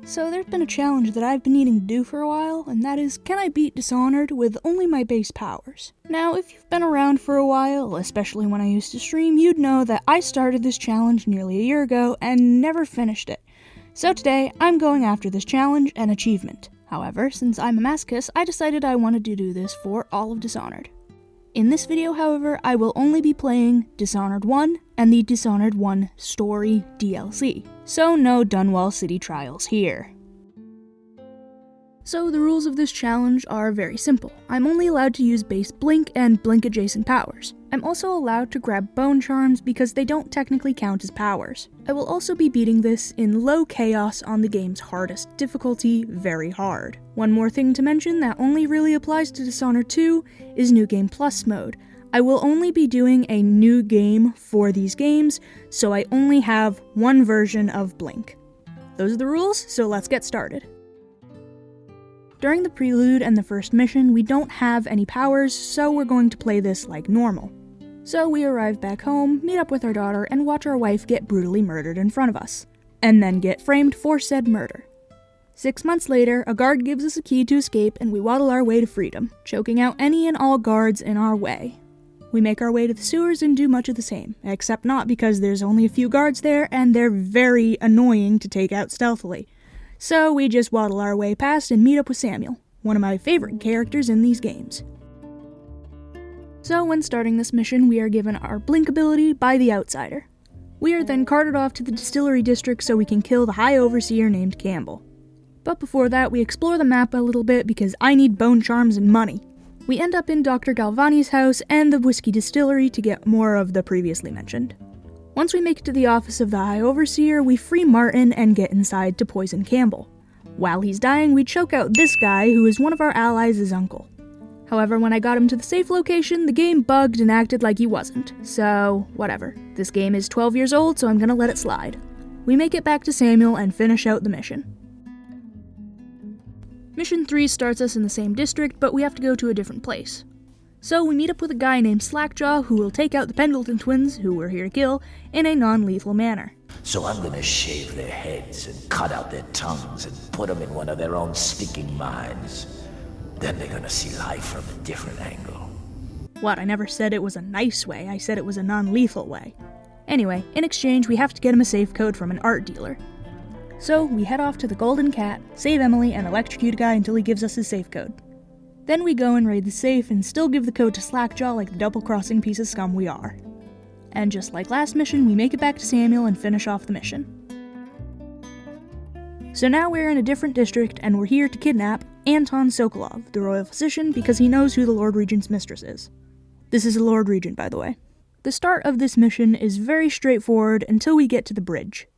So there's been a challenge that I've been needing to do for a while, and that is, can I beat Dishonored with only my base powers? Now, if you've been around for a while, especially when I used to stream, you'd know that I started this challenge nearly a year ago and never finished it. So today, I'm going after this challenge and achievement. However, since I'm a masochist, I decided I wanted to do this for all of Dishonored. In this video, however, I will only be playing Dishonored 1 and the Dishonored 1 Story DLC, so no Dunwall City Trials here. So the rules of this challenge are very simple. I'm only allowed to use base Blink and Blink adjacent powers. I'm also allowed to grab Bone Charms because they don't technically count as powers. I will also be beating this in low chaos on the game's hardest difficulty, very hard. One more thing to mention that only really applies to Dishonored 2 is New Game Plus mode. I will only be doing a new game for these games, so I only have one version of Blink. Those are the rules, so let's get started. During the Prelude and the first mission, we don't have any powers, so we're going to play this like normal. So we arrive back home, meet up with our daughter, and watch our wife get brutally murdered in front of us, and then get framed for said murder. 6 months later, a guard gives us a key to escape, and we waddle our way to freedom, choking out any and all guards in our way. We make our way to the sewers and do much of the same, except not because there's only a few guards there, and they're very annoying to take out stealthily. So we just waddle our way past and meet up with Samuel, one of my favorite characters in these games. So when starting this mission, we are given our Blink ability by the Outsider. We are then carted off to the Distillery District so we can kill the High Overseer named Campbell. But before that, we explore the map a little bit because I need Bone Charms and money. We end up in Dr. Galvani's house and the Whiskey Distillery to get more of the previously mentioned. Once we make it to the office of the High Overseer, we free Martin and get inside to poison Campbell. While he's dying, we choke out this guy, who is one of our allies' uncle. However, when I got him to the safe location, the game bugged and acted like he wasn't. So, whatever. This game is 12 years old, so I'm gonna let it slide. We make it back to Samuel and finish out the mission. Mission 3 starts us in the same district, but we have to go to a different place. So we meet up with a guy named Slackjaw who will take out the Pendleton twins, who we're here to kill, in a non-lethal manner. So I'm gonna shave their heads and cut out their tongues and put them in one of their own stinking mines. Then they're gonna see life from a different angle. What, I never said it was a nice way, I said it was a non-lethal way. Anyway, in exchange we have to get him a safe code from an art dealer. So we head off to the Golden Cat, save Emily, and electrocute a guy until he gives us his safe code. Then we go and raid the safe and still give the code to Slackjaw like the double-crossing piece of scum we are. And just like last mission, we make it back to Samuel and finish off the mission. So now we're in a different district and we're here to kidnap Anton Sokolov, the royal physician, because he knows who the Lord Regent's mistress is. This is a Lord Regent, by the way. The start of this mission is very straightforward until we get to the bridge.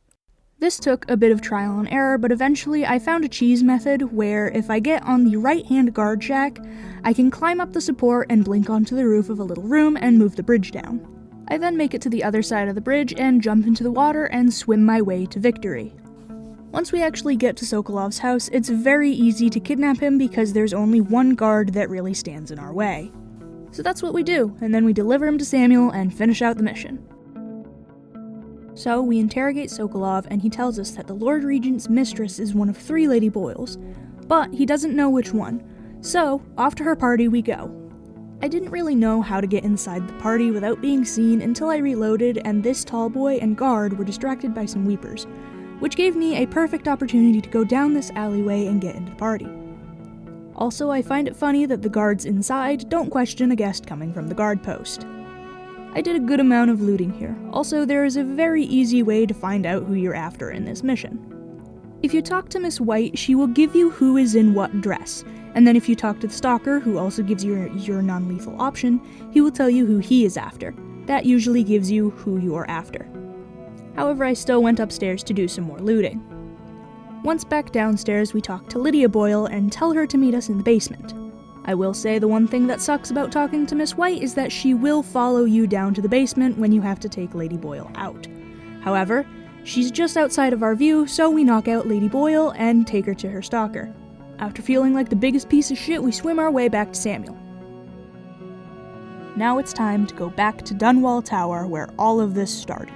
This took a bit of trial and error, but eventually I found a cheese method where if I get on the right-hand guard shack, I can climb up the support and blink onto the roof of a little room and move the bridge down. I then make it to the other side of the bridge and jump into the water and swim my way to victory. Once we actually get to Sokolov's house, it's very easy to kidnap him because there's only one guard that really stands in our way. So that's what we do, and then we deliver him to Samuel and finish out the mission. So we interrogate Sokolov, and he tells us that the Lord Regent's mistress is one of 3 Lady Boyles, but he doesn't know which one, so off to her party we go. I didn't really know how to get inside the party without being seen until I reloaded, and this tall boy and guard were distracted by some weepers, which gave me a perfect opportunity to go down this alleyway and get into the party. Also, I find it funny that the guards inside don't question a guest coming from the guard post. I did a good amount of looting here. Also, there is a very easy way to find out who you're after in this mission. If you talk to Miss White, she will give you who is in what dress, and then if you talk to the stalker, who also gives you your non-lethal option, he will tell you who he is after. That usually gives you who you are after. However, I still went upstairs to do some more looting. Once back downstairs, we talk to Lydia Boyle and tell her to meet us in the basement. I will say the one thing that sucks about talking to Miss White is that she will follow you down to the basement when you have to take Lady Boyle out. However, she's just outside of our view, so we knock out Lady Boyle and take her to her stalker. After feeling like the biggest piece of shit, we swim our way back to Samuel. Now it's time to go back to Dunwall Tower where all of this started.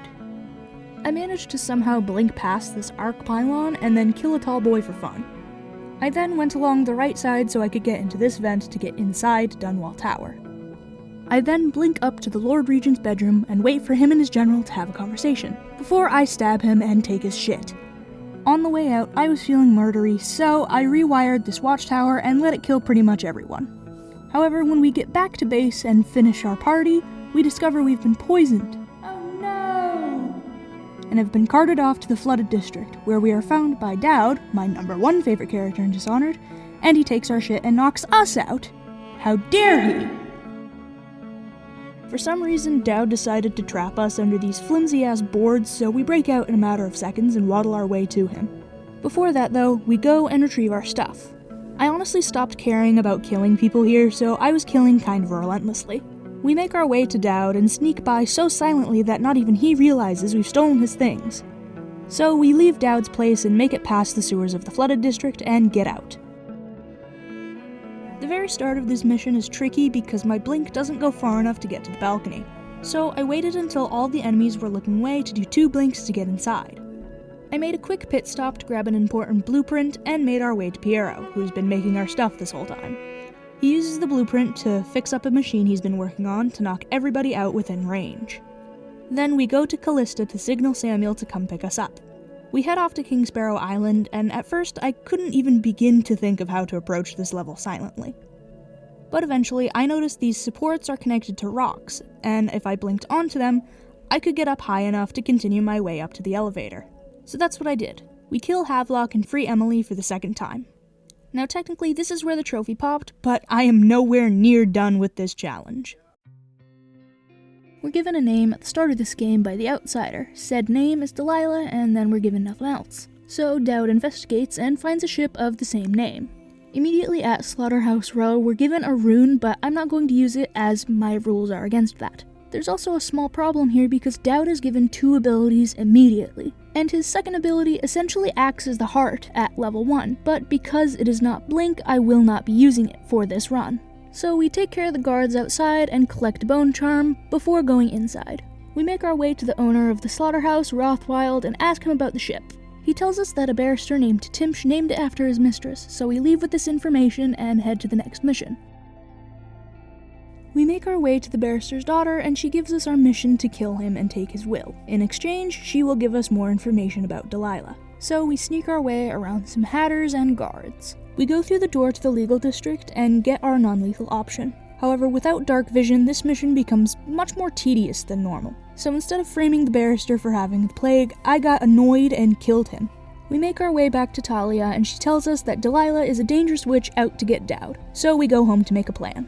I managed to somehow blink past this arc pylon and then kill a tall boy for fun. I then went along the right side so I could get into this vent to get inside Dunwall Tower. I then blink up to the Lord Regent's bedroom and wait for him and his general to have a conversation, before I stab him and take his shit. On the way out, I was feeling murdery, so I rewired this watchtower and let it kill pretty much everyone. However, when we get back to base and finish our party, we discover we've been poisoned. Oh no! And have been carted off to the flooded district, where we are found by Dowd, my #1 favorite character in Dishonored, and he takes our shit and knocks us out. How dare he! For some reason, Dowd decided to trap us under these flimsy-ass boards, so we break out in a matter of seconds and waddle our way to him. Before that, though, we go and retrieve our stuff. I honestly stopped caring about killing people here, so I was killing kind of relentlessly. We make our way to Dowd and sneak by so silently that not even he realizes we've stolen his things. So we leave Dowd's place and make it past the sewers of the flooded district and get out. The very start of this mission is tricky because my blink doesn't go far enough to get to the balcony, so I waited until all the enemies were looking away to do 2 blinks to get inside. I made a quick pit stop to grab an important blueprint and made our way to Piero, who's been making our stuff this whole time. He uses the blueprint to fix up a machine he's been working on to knock everybody out within range. Then we go to Callista to signal Samuel to come pick us up. We head off to King Sparrow Island, and at first I couldn't even begin to think of how to approach this level silently. But eventually I noticed these supports are connected to rocks, and if I blinked onto them, I could get up high enough to continue my way up to the elevator. So that's what I did. We kill Havelock and free Emily for the 2nd time. Now technically this is where the trophy popped, but I am nowhere near done with this challenge. We're given a name at the start of this game by the outsider. Said name is Delilah, and then we're given nothing else. So Dowd investigates and finds a ship of the same name. Immediately at Slaughterhouse Row, we're given a rune, but I'm not going to use it as my rules are against that. There's also a small problem here because Dowd is given 2 abilities immediately, and his second ability essentially acts as the heart at level 1, but because it is not blink, I will not be using it for this run. So we take care of the guards outside and collect Bone Charm before going inside. We make our way to the owner of the slaughterhouse, Rothwild, and ask him about the ship. He tells us that a barrister named Timsh named it after his mistress, so we leave with this information and head to the next mission. We make our way to the barrister's daughter, and she gives us our mission to kill him and take his will. In exchange, she will give us more information about Delilah. So we sneak our way around some hatters and guards. We go through the door to the legal district and get our non-lethal option. However, without dark vision, this mission becomes much more tedious than normal. So instead of framing the barrister for having the plague, I got annoyed and killed him. We make our way back to Talia, and she tells us that Delilah is a dangerous witch out to get Dowd. So we go home to make a plan.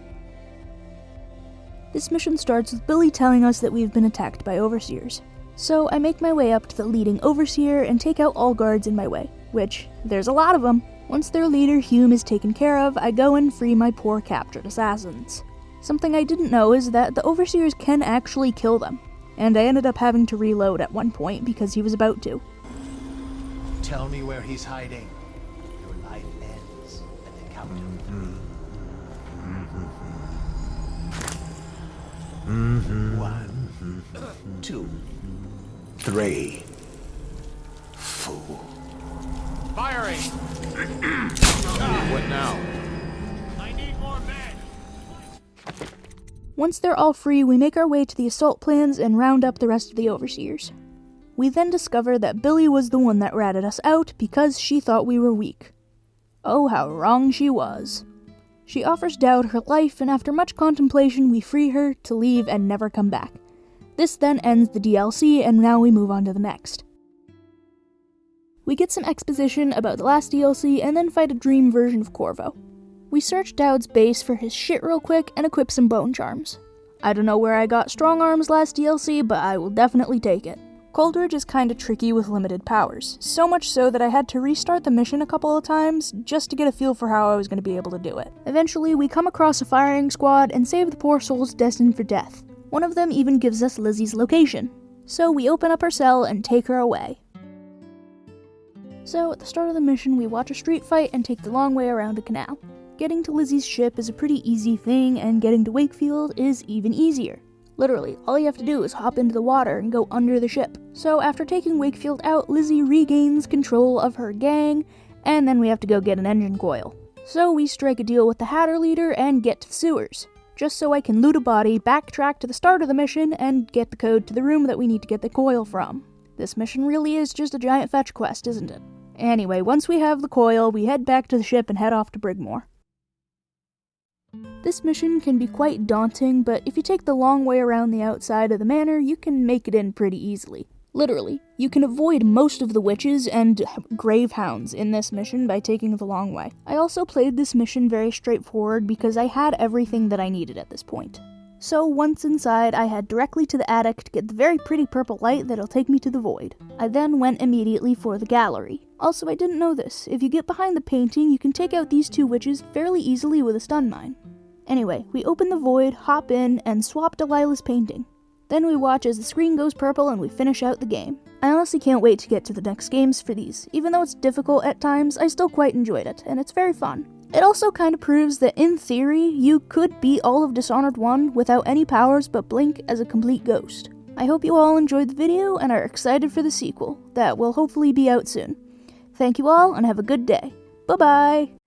This mission starts with Billy telling us that we've been attacked by overseers. So I make my way up to the leading overseer and take out all guards in my way, which, there's a lot of them. Once their leader, Hume, is taken care of, I go and free my poor captured assassins. Something I didn't know is that the overseers can actually kill them, and I ended up having to reload at one point because he was about to. Tell me where he's hiding. Your life ends at the count of 3. 1, 2, 3. Fool. Firing! What now? I need more men! Once they're all free, we make our way to the assault plans and round up the rest of the overseers. We then discover that Billy was the one that ratted us out because she thought we were weak. Oh, how wrong she was. She offers Dowd her life, and after much contemplation, we free her to leave and never come back. This then ends the DLC, and now we move on to the next. We get some exposition about the last DLC, and then fight a dream version of Corvo. We search Dowd's base for his shit real quick, and equip some bone charms. I don't know where I got strong arms last DLC, but I will definitely take it. Coldridge is kinda tricky with limited powers, so much so that I had to restart the mission a couple of times just to get a feel for how I was going to be able to do it. Eventually, we come across a firing squad and save the poor souls destined for death. One of them even gives us Lizzie's location. So we open up her cell and take her away. So at the start of the mission, we watch a street fight and take the long way around a canal. Getting to Lizzie's ship is a pretty easy thing, and getting to Wakefield is even easier. Literally, all you have to do is hop into the water and go under the ship. So after taking Wakefield out, Lizzie regains control of her gang, and then we have to go get an engine coil. So we strike a deal with the Hatter leader and get to the sewers, just so I can loot a body, backtrack to the start of the mission, and get the code to the room that we need to get the coil from. This mission really is just a giant fetch quest, isn't it? Anyway, once we have the coil, we head back to the ship and head off to Brigmore. This mission can be quite daunting, but if you take the long way around the outside of the manor, you can make it in pretty easily. Literally, you can avoid most of the witches and grave hounds in this mission by taking the long way. I also played this mission very straightforward because I had everything that I needed at this point. So once inside, I head directly to the attic to get the very pretty purple light that'll take me to the void. I then went immediately for the gallery. Also, I didn't know this. If you get behind the painting, you can take out these two witches fairly easily with a stun mine. Anyway, we open the void, hop in, and swap Delilah's painting. Then we watch as the screen goes purple and we finish out the game. I honestly can't wait to get to the next games for these. Even though it's difficult at times, I still quite enjoyed it, and it's very fun. It also kind of proves that in theory, you could beat all of Dishonored 1 without any powers but blink as a complete ghost. I hope you all enjoyed the video and are excited for the sequel, that will hopefully be out soon. Thank you all and have a good day. Bye bye!